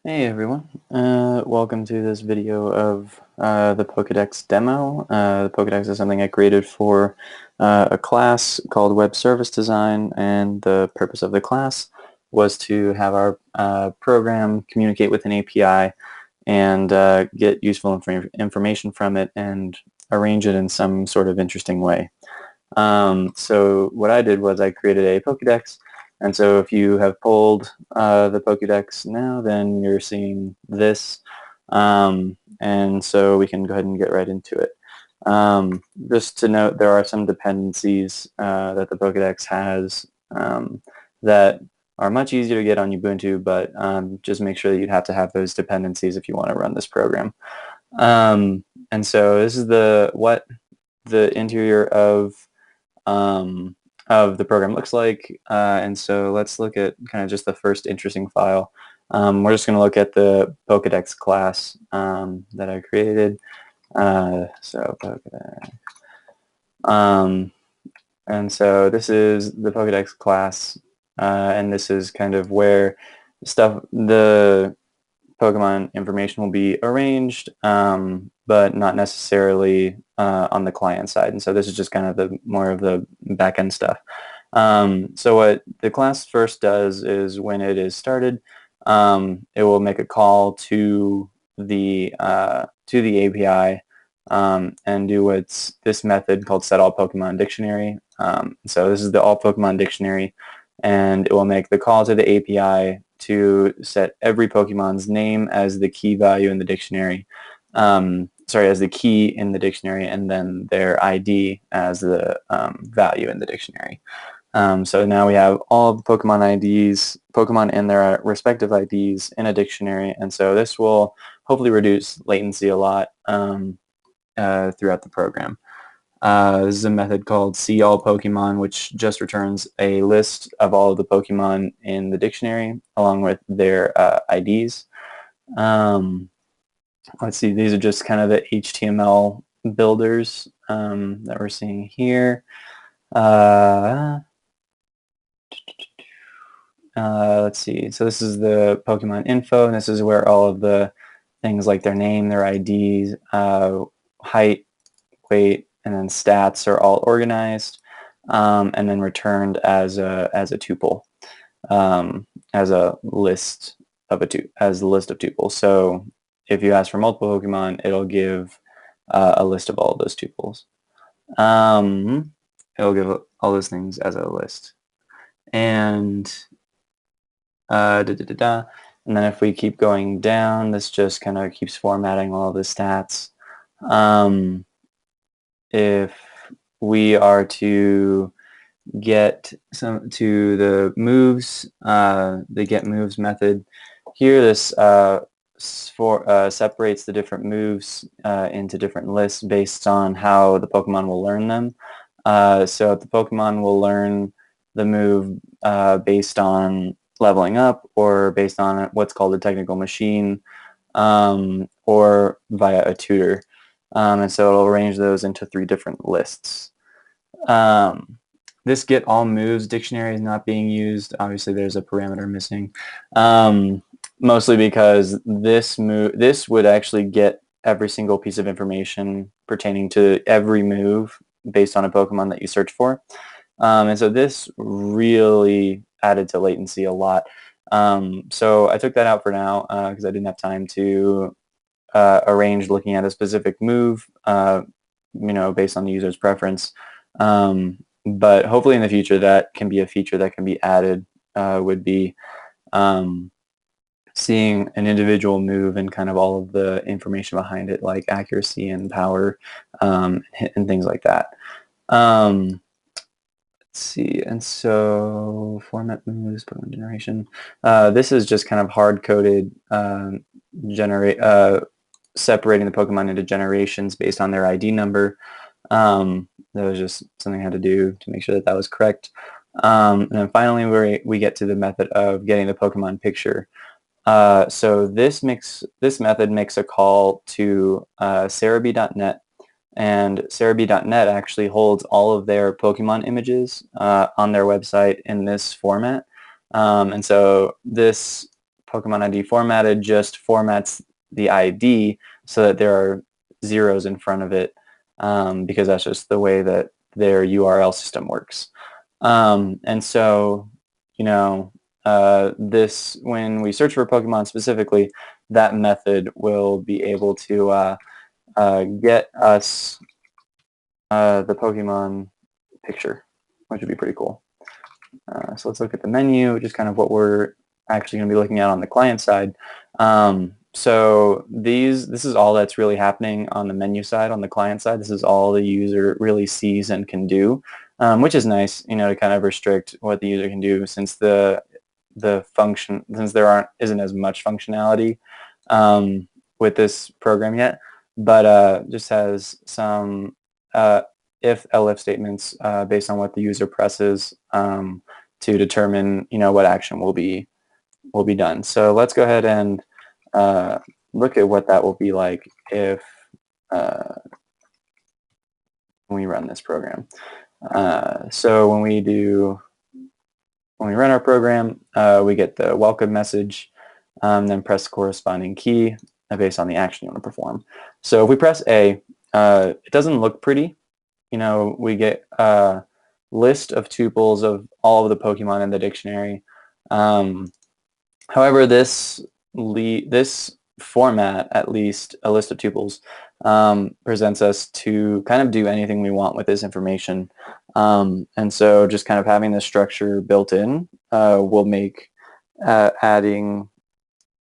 Hey everyone, welcome to this video of the Pokedex Demo. The Pokedex is something I created for a class called Web Service Design, and the purpose of the class was to have our program communicate with an API and get useful information from it and arrange it in some sort of interesting way. So what I did was I created a Pokedex, and so if you have pulled the Pokedex now, then you're seeing this, and so we can go ahead and get right into it. Just to note, there are some dependencies that the Pokedex has that are much easier to get on Ubuntu, but just make sure that you'd have to have those dependencies if you want to run this program. And so this is what the interior of the program looks like. And so let's look at kind of just the first interesting file. We're just going to look at the Pokedex class that I created. So Pokedex. And so this is the Pokedex class, and this is kind of where the Pokemon information will be arranged, but not necessarily on the client side. And so this is just kind of more of the back-end stuff. So what the class first does is when it is started, it will make a call to the API and do this method called setAllPokemonDictionary. So this is the all Pokemon dictionary, and it will make the call to the API to set every Pokemon's name as the key value in the dictionary. As the key in the dictionary, and then their ID as the value in the dictionary. So now we have all of the Pokemon and their respective IDs in a dictionary, and so this will hopefully reduce latency a lot throughout the program. This is a method called SeeAllPokemon, which just returns a list of all of the Pokemon in the dictionary along with their IDs. Let's see, these are just kind of the HTML builders that we're seeing here. Let's see, so this is the Pokemon info, and this is where all of the things like their name, their IDs, height, weight, and then stats are all organized, and then returned as a tuple, as a list of tuples. So if you ask for multiple Pokemon, it'll give a list of all of those tuples. It'll give all those things as a list. And and then if we keep going down, this just kind of keeps formatting all the stats. If we are to get to the moves, the get moves method here, this separates the different moves into different lists based on how the Pokemon will learn them. So the Pokemon will learn the move based on leveling up, or based on what's called a technical machine, or via a tutor. And so it'll arrange those into 3 different lists. This get all moves dictionary is not being used. Obviously there's a parameter missing, mostly because this would actually get every single piece of information pertaining to every move based on a Pokemon that you search for. And so this really added to latency a lot. So I took that out for now because I didn't have time to arrange looking at a specific move, based on the user's preference. But hopefully in the future that can be a feature that can be added, would be seeing an individual move and kind of all of the information behind it, like accuracy and power, and things like that. Let's see, and so format moves, Pokemon generation. This is just kind of hard-coded separating the Pokemon into generations based on their ID number. That was just something I had to do to make sure that that was correct. And then finally we get to the method of getting the Pokemon picture. So this method makes a call to Cerebi.net, and Cerebi.net actually holds all of their Pokemon images on their website in this format. And so this Pokemon ID formatted just formats the ID so that there are zeros in front of it, because that's just the way that their URL system works. And so, this, when we search for a Pokemon specifically, that method will be able to get us the Pokemon picture, which would be pretty cool. So let's look at the menu, which is kind of what we're actually going to be looking at on the client side. So this is all that's really happening on the menu side. On the client side, this is all the user really sees and can do, which is nice, to kind of restrict what the user can do, since the function, since there isn't as much functionality with this program yet, but just has some if elif statements based on what the user presses to determine what action will be done. So let's go ahead and look at what that will be like if we run this program. So when we run our program, we get the welcome message, then press the corresponding key based on the action you want to perform. So if we press A, it doesn't look pretty. We get a list of tuples of all of the Pokemon in the dictionary. However, this format, at least a list of tuples, presents us to kind of do anything we want with this information. And so just kind of having this structure built in will make adding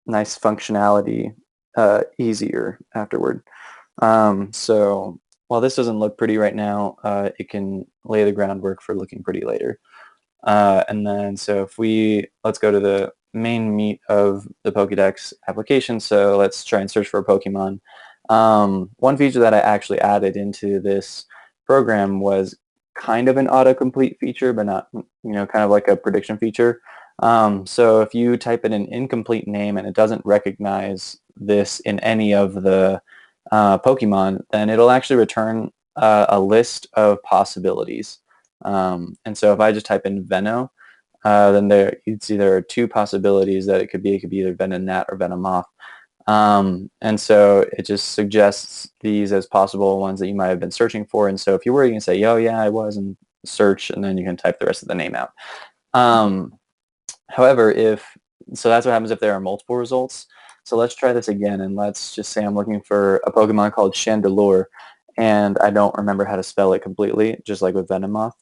nice functionality easier afterward. So while this doesn't look pretty right now, it can lay the groundwork for looking pretty later. And then so let's go to the main meat of the Pokedex application. So let's try and search for a Pokemon. One feature that I actually added into this program was kind of an autocomplete feature, but not, kind of like a prediction feature. So if you type in an incomplete name and it doesn't recognize this in any of the Pokemon, then it'll actually return a list of possibilities. And so if I just type in Veno, then you'd see there are two possibilities that it could be. It could be either Venonat or Venomoth. And so it just suggests these as possible ones that you might have been searching for. And so if you were, you can say, oh yeah, I was, and search, and then you can type the rest of the name out. However, so that's what happens if there are multiple results. So let's try this again, and let's just say I'm looking for a Pokemon called Chandelure, and I don't remember how to spell it completely, just like with Venomoth.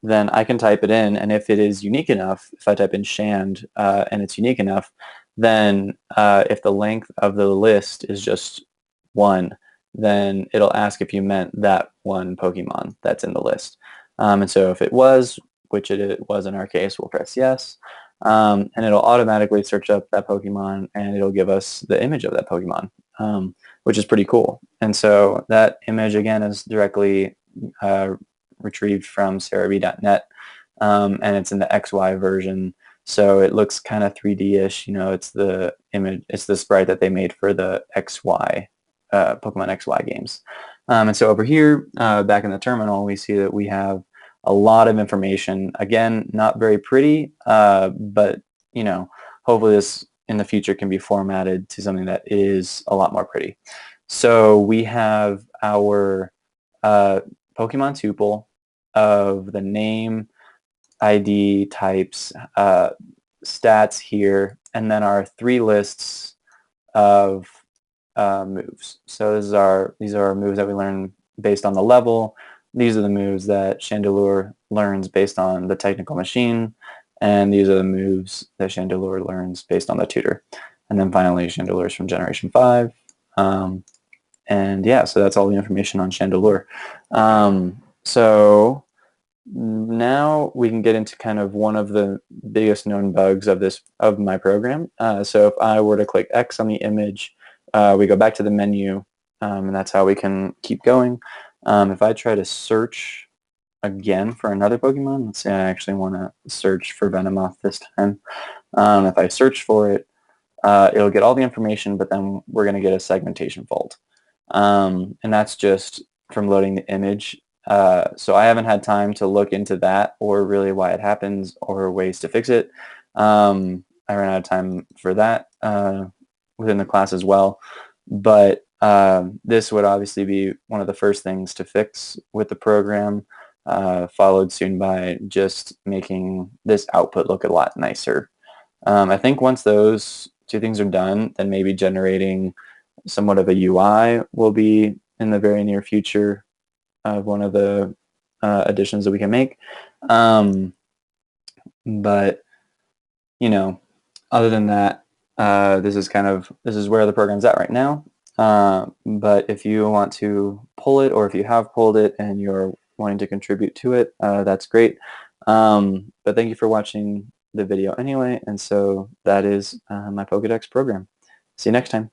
Then I can type it in, and if it is unique enough, if I type in Shand and it's unique enough, then if the length of the list is just 1, then it'll ask if you meant that one Pokemon that's in the list. And so if it was, which it was in our case, we'll press yes, and it'll automatically search up that Pokemon, and it'll give us the image of that Pokemon, which is pretty cool. And so that image, again, is directly retrieved from Cerebi.net, and it's in the XY version, so it looks kind of 3D-ish. It's the image, it's the sprite that they made for the XY Pokemon XY games. And so over here, back in the terminal, we see that we have a lot of information. Again, not very pretty, but hopefully this in the future can be formatted to something that is a lot more pretty. So we have our Pokemon tuple of the name, ID, types, stats here, and then our 3 lists of moves. So these are our moves that we learn based on the level. These are the moves that Chandelure learns based on the technical machine, and these are the moves that Chandelure learns based on the tutor. And then finally, Chandelure is from Generation 5. And yeah, so that's all the information on Chandelure. So now we can get into kind of one of the biggest known bugs of my program. So if I were to click X on the image, we go back to the menu, and that's how we can keep going. If I try to search again for another Pokemon, let's say I actually want to search for Venomoth this time. If I search for it, it'll get all the information, but then we're going to get a segmentation fault. And that's just from loading the image. So I haven't had time to look into that or really why it happens or ways to fix it. I ran out of time for that within the class as well. But this would obviously be one of the first things to fix with the program, followed soon by just making this output look a lot nicer. I think once those two things are done, then maybe generating somewhat of a UI will be in the very near future of one of the additions that we can make. But other than that, this is where the program's at right now. But if you want to pull it, or if you have pulled it and you're wanting to contribute to it, that's great. But thank you for watching the video anyway, and so that is my Pokedex program. See you next time.